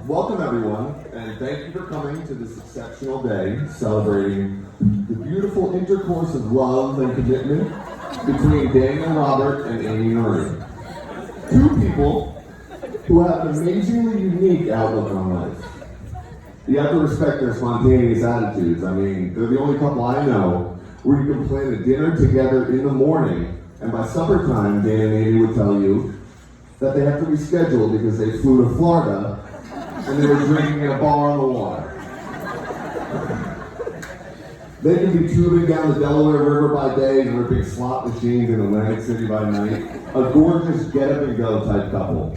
Welcome everyone, and thank you for coming to this exceptional day celebrating the beautiful intercourse of love and commitment between Daniel Robert and Amy Marie. Two people who have an amazingly unique outlook on life. You have to respect their spontaneous attitudes. I mean, they're the only couple I know where you can plan a dinner together in the morning, and by supper time, Dan and Amy would tell you that they have to reschedule because they flew to Florida and they were drinking in a bar on the water. They can be tubing down the Delaware River by day and ripping slot machines in Atlantic City by night. A gorgeous get-up-and-go type couple.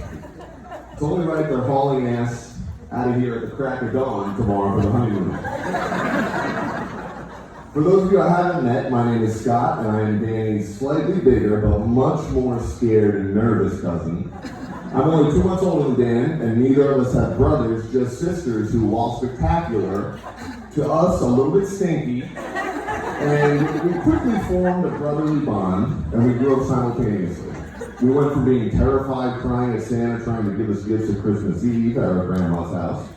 It's only right they're hauling ass out of here at the crack of dawn tomorrow for the honeymoon. For those of you I haven't met, my name is Scott, and I am Danny's slightly bigger but much more scared and nervous cousin. I'm only 2 months older than Dan, and neither of us have brothers, just sisters who, while spectacular, to us a little bit stinky, and we quickly formed a brotherly bond, and we grew up simultaneously. We went from being terrified, crying at Santa, trying to give us gifts at Christmas Eve at our grandma's house,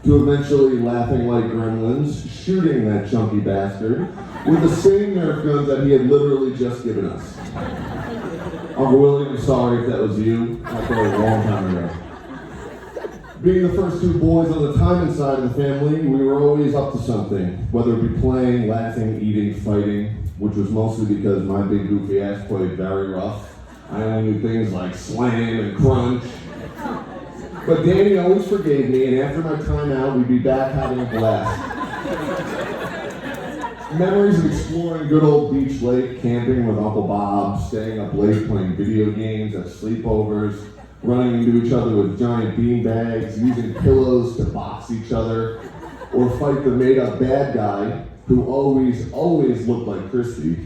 to eventually laughing like gremlins, shooting that chunky bastard with the same Nerf guns that he had literally just given us. Uncle Willie, I'm sorry if that was you. That was a long time ago. Being the first two boys on the Timon side of the family, we were always up to something, whether it be playing, laughing, eating, fighting, which was mostly because my big goofy ass played very rough. I only knew things like slam and crunch. But Danny always forgave me, and after my time out, we'd be back having a blast. Memories of exploring good old Beach Lake, camping with Uncle Bob, staying up late playing video games at sleepovers, running into each other with giant bean bags, using pillows to box each other, or fight the made-up bad guy who always looked like Christy.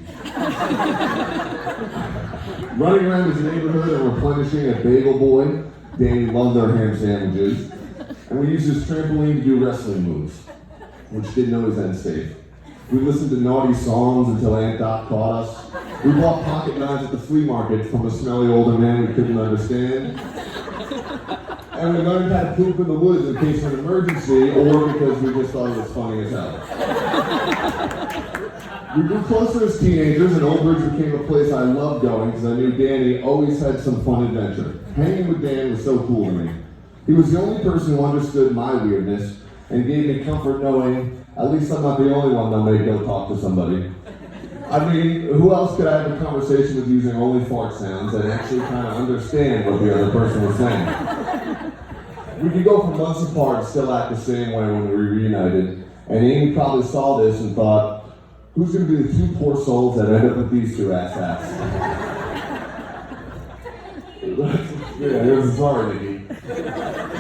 Running around his neighborhood and replenishing a Bagel Boy. Danny loved our ham sandwiches. And we used his trampoline to do wrestling moves, which didn't always end safe. We listened to naughty songs until Aunt Dot caught us. We bought pocket knives at the flea market from a smelly older man we couldn't understand. And we learned how to poop in the woods in case of an emergency, or because we just thought it was funny as hell. We grew closer as teenagers, and Old Bridge became a place I loved going because I knew Danny always had some fun adventure. Hanging with Dan was so cool to me. He was the only person who understood my weirdness and gave me comfort knowing at least I'm not the only one they'll make go talk to somebody. I mean, who else could I have a conversation with using only fart sounds and actually kind of understand what the other person was saying? We could go for months apart and still act the same way when we reunited, and Amy probably saw this and thought, who's going to be the two poor souls that end up with these two asshats? Yeah, sorry, Nikki.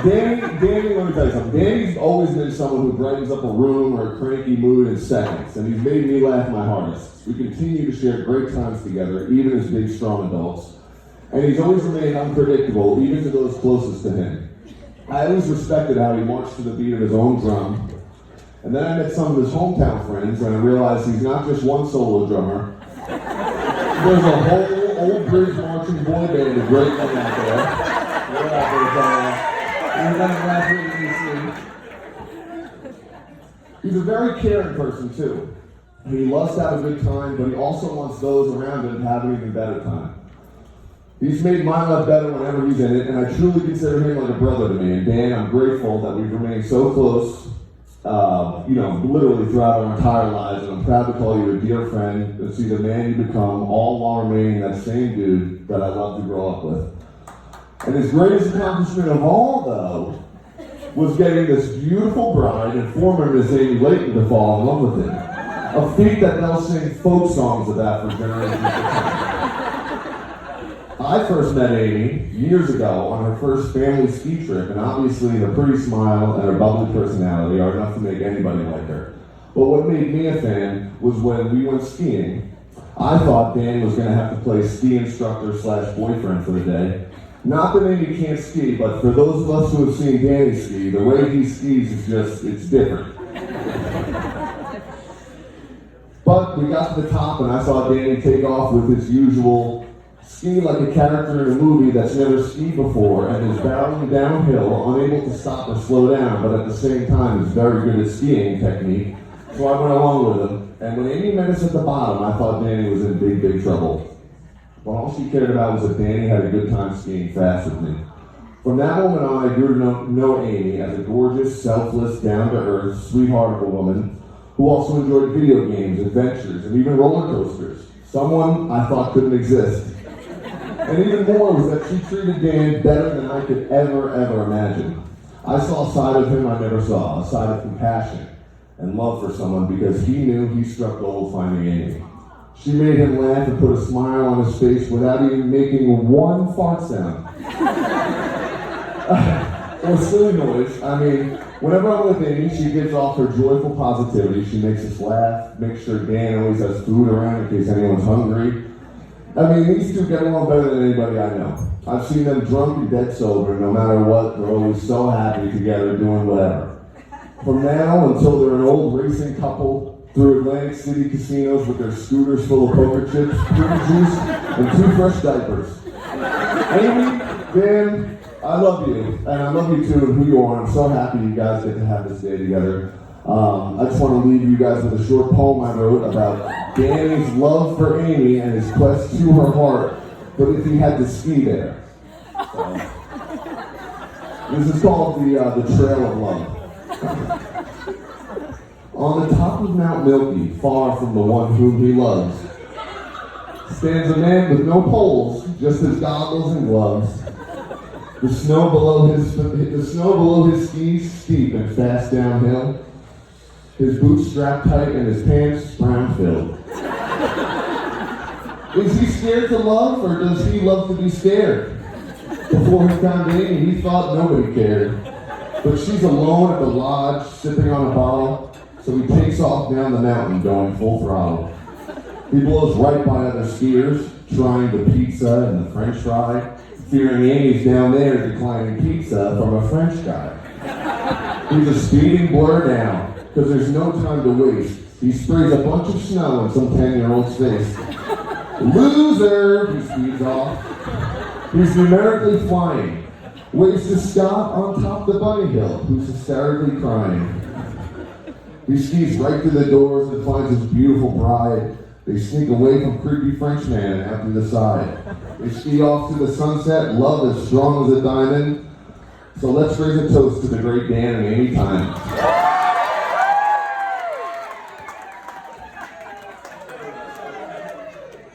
Danny, let me tell you something. Danny's always been someone who brightens up a room or a cranky mood in seconds, and he's made me laugh my hardest. We continue to share great times together, even as big, strong adults. And he's always remained unpredictable, even to those closest to him. I always respected how he marched to the beat of his own drum. And then I met some of his hometown friends, and I realized he's not just one solo drummer. There's a whole Old Bridge marching boy band of great men out there. He's a very caring person too. He loves to have a good time, but he also wants those around him to have an even better time. He's made my life better whenever he's in it, and I truly consider him like a brother to me. And Dan, I'm grateful that we've remained so close, literally throughout our entire lives, and I'm proud to call you a dear friend and see the man you become, all while remaining that same dude that I love to grow up with. And his greatest accomplishment of all, though, was getting this beautiful bride and former Miss Amy Layton to fall in love with him. A feat that they'll sing folk songs about for generations to come. I first met Amy years ago on her first family ski trip, and obviously her pretty smile and her bubbly personality are enough to make anybody like her. But what made me a fan was when we went skiing. I thought Dan was going to have to play ski instructor / boyfriend for the day. Not that Amy can't ski, but for those of us who have seen Danny ski, the way he skis is just, it's different. But we got to the top and I saw Danny take off with his usual ski like a character in a movie that's never skied before and is barreling downhill, unable to stop or slow down, but at the same time is very good at skiing technique. So I went along with him, and when Amy met us at the bottom, I thought Danny was in big, big trouble. But all she cared about was that Danny had a good time skiing fast with me. From that moment on, I grew to know Amy as a gorgeous, selfless, down-to-earth, sweetheart of a woman who also enjoyed video games, adventures, and even roller coasters. Someone I thought couldn't exist. And even more was that she treated Dan better than I could ever imagine. I saw a side of him I never saw, a side of compassion and love for someone because he knew he struck gold finding Amy. She made him laugh and put a smile on his face without even making one fart sound. Or silly noise. I mean, whenever I'm with Amy, she gives off her joyful positivity. She makes us laugh, makes sure Dan always has food around in case anyone's hungry. I mean, these two get along better than anybody I know. I've seen them drunk and dead sober, no matter what, they're always so happy together doing whatever. From now until they're an old racing couple through Atlantic City casinos with their scooters full of poker chips, fruit juice, and 2 fresh diapers. Amy, Dan, I love you, and I love you too and who you are. I'm so happy you guys get to have this day together. I just want to leave you guys with a short poem I wrote about Danny's love for Amy and his quest to her heart, but if he had to ski there. So, this is called the Trail of Love. On the top of Mount Milky, far from the one whom he loves, stands a man with no poles, just his goggles and gloves. The snow below his skis steep and fast downhill. His boots strapped tight and his pants brown-filled. Is he scared to love, or does he love to be scared? Before he found Amy, he thought nobody cared. But she's alone at the lodge, sipping on a bottle, so he takes off down the mountain, going full throttle. He blows right by other skiers, trying the pizza and the French fry, fearing Amy's down there declining pizza from a French guy. He's a speeding blur now, because there's no time to waste. He sprays a bunch of snow in some 10-year-old's face. Loser! He speeds off. He's numerically flying. Waves to Scott on top the bunny hill, who's hysterically crying. He skis right through the doors and finds his beautiful bride. They sneak away from creepy Frenchman out through the side. They ski off to the sunset, love as strong as a diamond. So let's raise a toast to the great Dan and Amy Time.